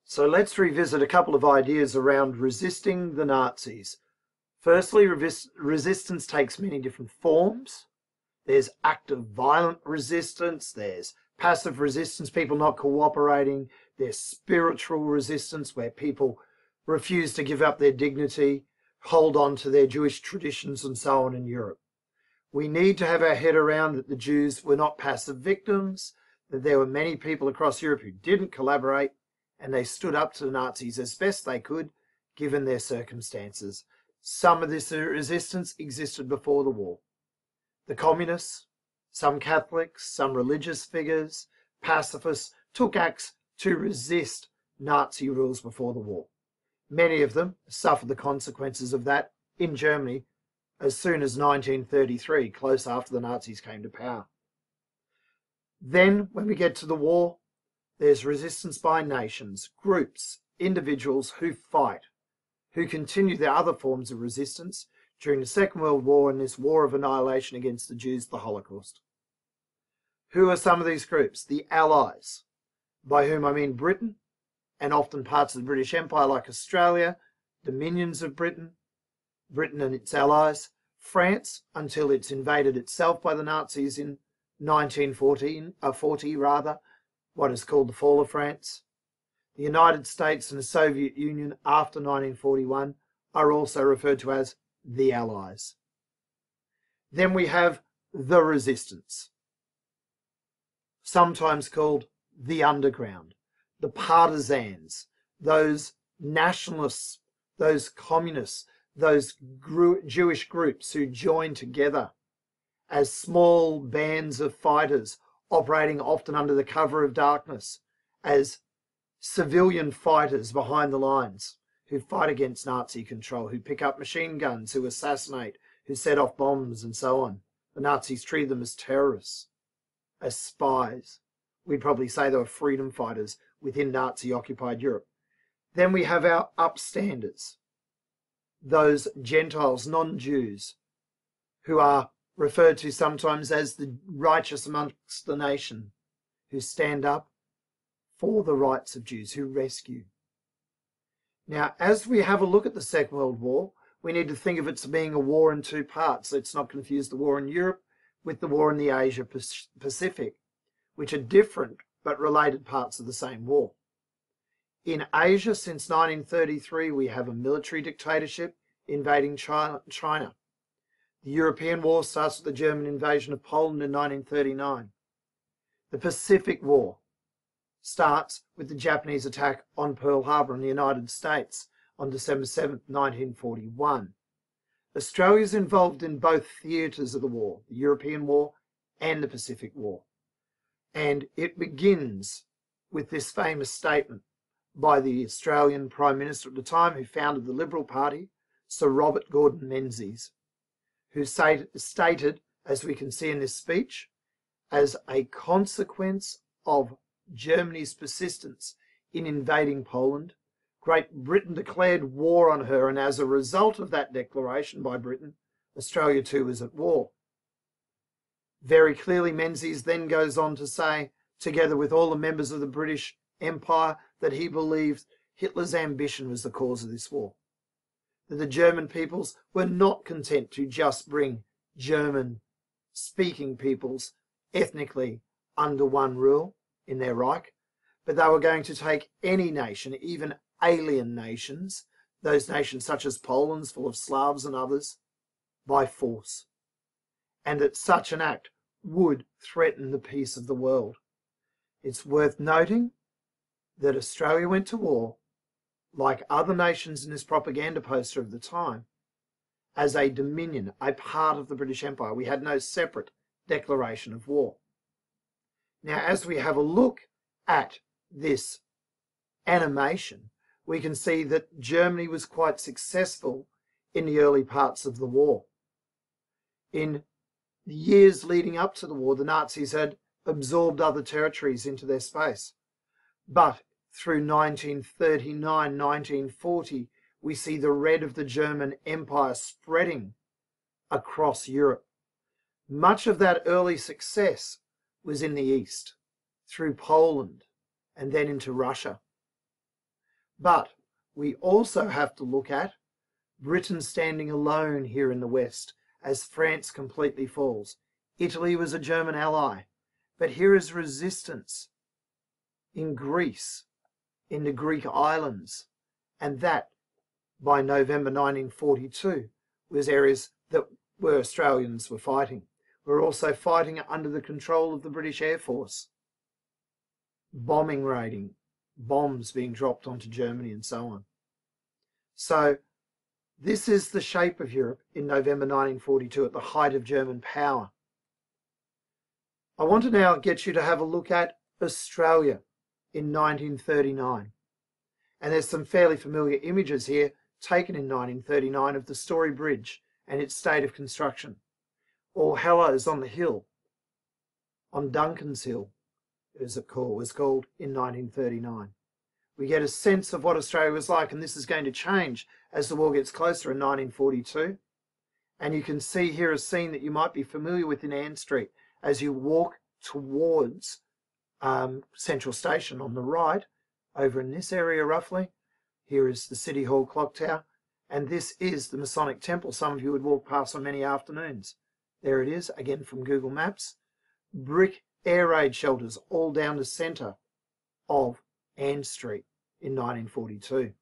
So let's revisit a couple of ideas around resisting the Nazis. Firstly, resistance takes many different forms. There's active violent resistance, there's passive resistance, people not cooperating, there's spiritual resistance where people refuse to give up their dignity, hold on to their Jewish traditions and so on in Europe. We need to have our head around that the Jews were not passive victims, that there were many people across Europe who didn't collaborate, and they stood up to the Nazis as best they could, given their circumstances. Some of this resistance existed before the war. The communists, some Catholics, some religious figures, pacifists took acts to resist Nazi rules before the war. Many of them suffered the consequences of that in Germany as soon as 1933, close after the Nazis came to power. Then, when we get to the war, there's resistance by nations, groups, individuals who fight, who continue their other forms of resistance during the Second World War and this war of annihilation against the Jews, the Holocaust. Who are some of these groups? The Allies, by whom I mean Britain and often parts of the British Empire like Australia, dominions of Britain, Britain and its allies, France until it's invaded itself by the Nazis in 1940, what is called the Fall of France. The United States and the Soviet Union after 1941 are also referred to as the Allies. Then we have the resistance, sometimes called the underground, the partisans, those nationalists, those communists, those Jewish groups who join together as small bands of fighters operating often under the cover of darkness, as civilian fighters behind the lines who fight against Nazi control, who pick up machine guns, who assassinate, who set off bombs and so on. The Nazis treated them as terrorists, as spies. We'd probably say they were freedom fighters within Nazi-occupied Europe. Then we have our upstanders, those Gentiles, non-Jews, who are referred to sometimes as the righteous amongst the nation, who stand up for the rights of Jews, who rescue. Now, as we have a look at the Second World War, we need to think of it as being a war in two parts. Let's not confuse the war in Europe with the war in the Asia Pacific, which are different but related parts of the same war. In Asia, since 1933, we have a military dictatorship invading China. The European War starts with the German invasion of Poland in 1939. The Pacific War starts with the Japanese attack on Pearl Harbor in the United States on December 7, 1941. Australia is involved in both theatres of the war, the European War and the Pacific War. And it begins with this famous statement by the Australian Prime Minister at the time, who founded the Liberal Party, Sir Robert Gordon Menzies, who stated, as we can see in this speech, as a consequence of Germany's persistence in invading Poland, Great Britain declared war on her, and as a result of that declaration by Britain, Australia too was at war. Very clearly, Menzies then goes on to say, together with all the members of the British Empire, that he believed Hitler's ambition was the cause of this war. That the German peoples were not content to just bring German-speaking peoples ethnically under one rule in their Reich, but they were going to take any nation, even alien nations, those nations such as Poland's full of Slavs and others, by force, and that such an act would threaten the peace of the world. It's worth noting that Australia went to war, like other nations in this propaganda poster of the time, as a dominion, a part of the British Empire. We had no separate declaration of war. Now, as we have a look at this animation, we can see that Germany was quite successful in the early parts of the war. In the years leading up to the war, the Nazis had absorbed other territories into their space. But through 1939, 1940, we see the red of the German Empire spreading across Europe. Much of that early success was in the east, through Poland and then into Russia. But we also have to look at Britain standing alone here in the West as France completely falls. Italy was a German ally, but here is resistance in Greece, in the Greek islands, and that by November 1942 was areas that where Australians were fighting. We're also fighting under the control of the British Air Force. Bombing raiding, bombs being dropped onto Germany and so on. So this is the shape of Europe in November 1942 at the height of German power. I want to now get you to have a look at Australia in 1939. And there's some fairly familiar images here taken in 1939 of the Story Bridge and its state of construction. All Hallows on the Hill, on Duncan's Hill, as it was called in 1939. We get a sense of what Australia was like, and this is going to change as the war gets closer in 1942. And you can see here a scene that you might be familiar with in Ann Street as you walk towards Central Station on the right, over in this area roughly. Here is the City Hall clock tower, and this is the Masonic Temple some of you would walk past on many afternoons. There it is, again from Google Maps. Brick air raid shelters all down the centre of Ann Street in 1942.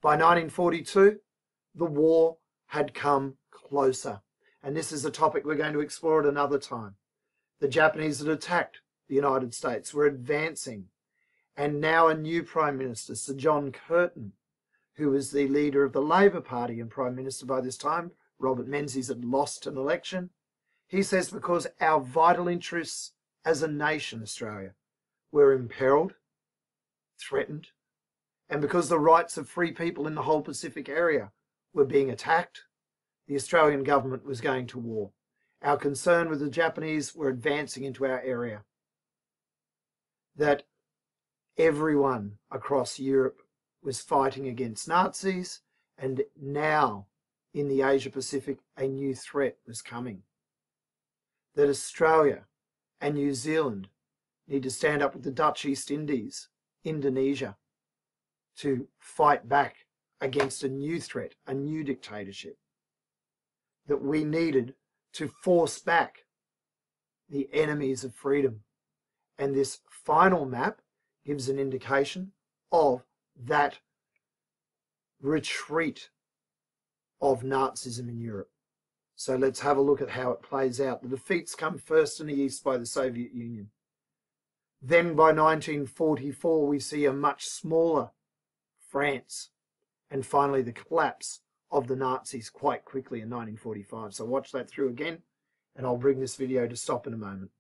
By 1942, the war had come closer, and this is a topic we're going to explore at another time. The Japanese had attacked the United States, were advancing, and now a new Prime Minister, Sir John Curtin, who was the leader of the Labour Party and Prime Minister by this time, Robert Menzies had lost an election. He says because our vital interests as a nation, Australia, were imperiled, threatened, and because the rights of free people in the whole Pacific area were being attacked, the Australian government was going to war. Our concern with the Japanese were advancing into our area. That everyone across Europe was fighting against Nazis, and now in the Asia Pacific a new threat was coming. That Australia and New Zealand need to stand up with the Dutch East Indies, Indonesia, to fight back against a new threat, a new dictatorship. That we needed to force back the enemies of freedom. And this final map gives an indication of that retreat of Nazism in Europe. So let's have a look at how it plays out. The defeats come first in the East by the Soviet Union. Then by 1944, we see a much smaller France. And finally, the collapse of the Nazis quite quickly in 1945. So watch that through again, and I'll bring this video to stop in a moment.